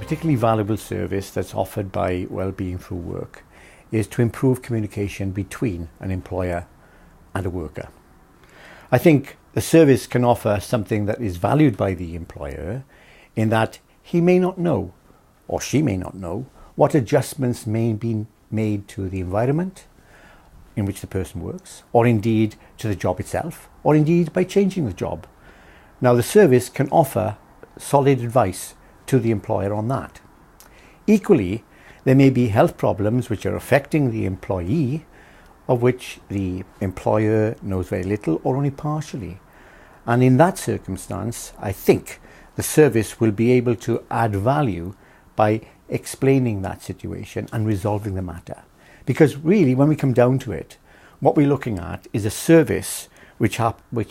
particularly valuable service that's offered by Wellbeing through work is to improve communication between an employer and a worker. I think the service can offer something that is valued by the employer in that he may not know, or she may not know, what adjustments may be made to the environment in which the person works, or indeed to the job itself, or indeed by changing the job. Now, the service can offer solid advice to the employer on that. Equally, there may be health problems which are affecting the employee, of which the employer knows very little or only partially. And in that circumstance, I think the service will be able to add value by explaining that situation and resolving the matter. Because really, when we come down to it, what we're looking at is a service which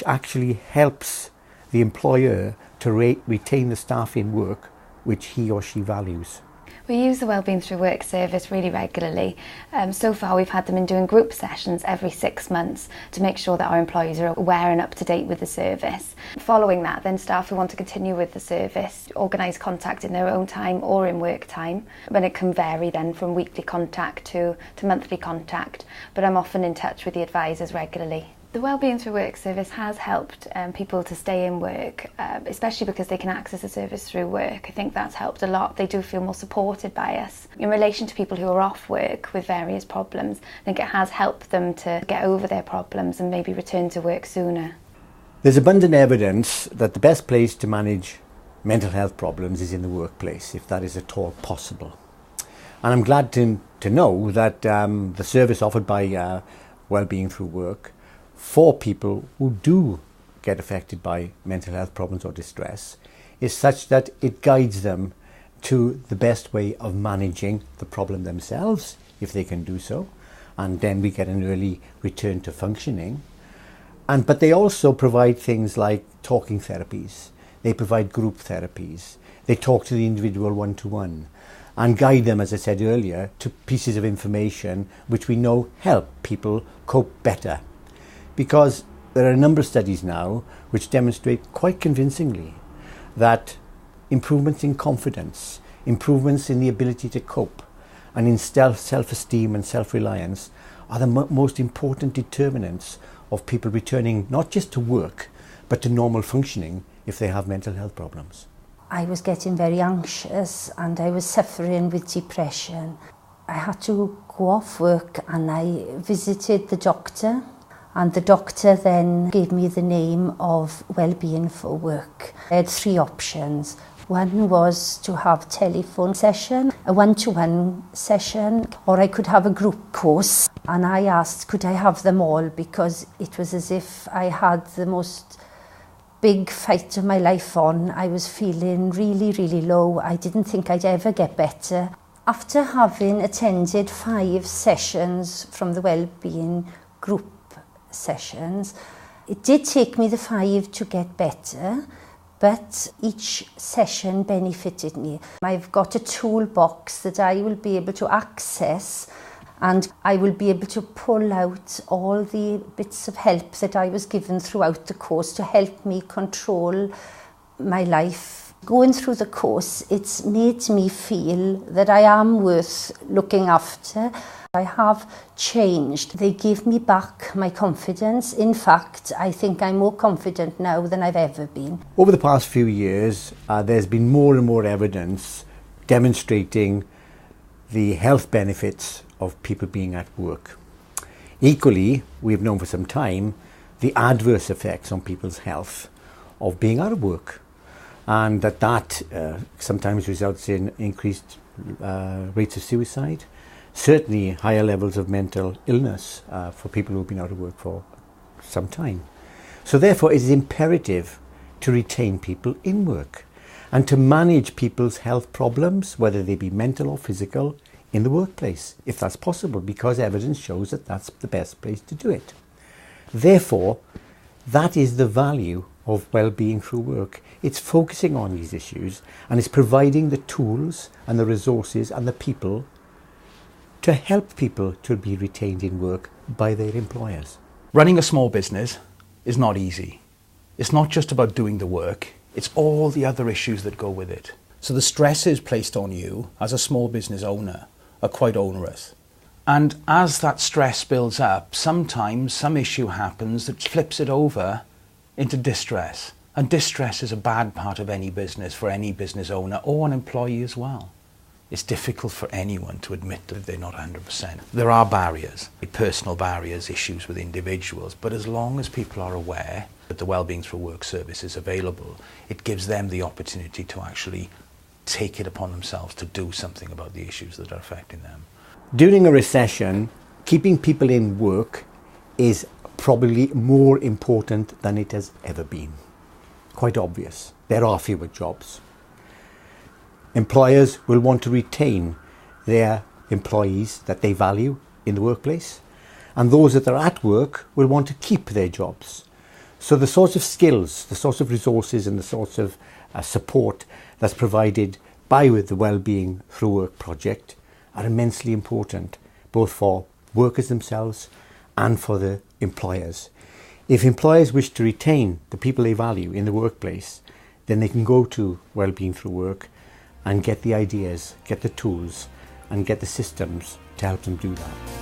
actually helps the employer to retain the staff in work which he or she values. We use the Wellbeing Through Work service really regularly. So far we've had them in doing group sessions every 6 months to make sure that our employees are aware and up to date with the service. Following that, then staff who want to continue with the service organise contact in their own time or in work time. When it can vary then from weekly contact to monthly contact, but I'm often in touch with the advisors regularly. The Wellbeing Through Work service has helped people to stay in work, especially because they can access the service through work. I think that's helped a lot. They do feel more supported by us. In relation to people who are off work with various problems, I think it has helped them to get over their problems and maybe return to work sooner. There's abundant evidence that the best place to manage mental health problems is in the workplace, if that is at all possible. And I'm glad to know that the service offered by Wellbeing Through Work for people who do get affected by mental health problems or distress is such that it guides them to the best way of managing the problem themselves, if they can do so, and then we get an early return to functioning. But they also provide things like talking therapies, they provide group therapies, they talk to the individual one-to-one and guide them, as I said earlier, to pieces of information which we know help people cope better. Because there are a number of studies now which demonstrate quite convincingly that improvements in confidence, improvements in the ability to cope, and in self-esteem and self-reliance are the most important determinants of people returning not just to work, but to normal functioning if they have mental health problems. I was getting very anxious and I was suffering with depression. I had to go off work and I visited the doctor. And the doctor then gave me the name of Wellbeing for Work. I had 3 options. One was to have a telephone session, a one-to-one session, or I could have a group course. And I asked, could I have them all? Because it was as if I had the most big fight of my life on. I was feeling really, really low. I didn't think I'd ever get better. After having attended 5 sessions from the Wellbeing group sessions, it did take me the 5 to get better, but each session benefited me. I've got a toolbox that I will be able to access and I will be able to pull out all the bits of help that I was given throughout the course to help me control my life. Going through the course, it's made me feel that I am worth looking after. I have changed. They give me back my confidence. In fact, I think I'm more confident now than I've ever been. Over the past few years, there's been more and more evidence demonstrating the health benefits of people being at work. Equally, we've known for some time the adverse effects on people's health of being out of work, and that sometimes results in increased rates of suicide, certainly higher levels of mental illness for people who've been out of work for some time. So therefore it is imperative to retain people in work and to manage people's health problems, whether they be mental or physical, in the workplace, if that's possible, because evidence shows that that's the best place to do it. Therefore, that is the value of Wellbeing Through Work. It's focusing on these issues and it's providing the tools and the resources and the people to help people to be retained in work by their employers. Running a small business is not easy. It's not just about doing the work, it's all the other issues that go with it. So the stresses placed on you as a small business owner are quite onerous. And as that stress builds up, sometimes some issue happens that flips it over into distress. And distress is a bad part of any business for any business owner or an employee as well. It's difficult for anyone to admit that they're not 100%. There are barriers, personal barriers, issues with individuals, but as long as people are aware that the Wellbeing Through Work service is available, it gives them the opportunity to actually take it upon themselves to do something about the issues that are affecting them. During a recession, keeping people in work is probably more important than it has ever been. Quite obvious. There are fewer jobs. Employers will want to retain their employees that they value in the workplace, and those that are at work will want to keep their jobs. So the sorts of skills, the sorts of resources and the sorts of support that's provided by the Wellbeing Through Work project are immensely important, both for workers themselves and for the employers. If employers wish to retain the people they value in the workplace, then they can go to Wellbeing Through Work and get the ideas, get the tools and get the systems to help them do that.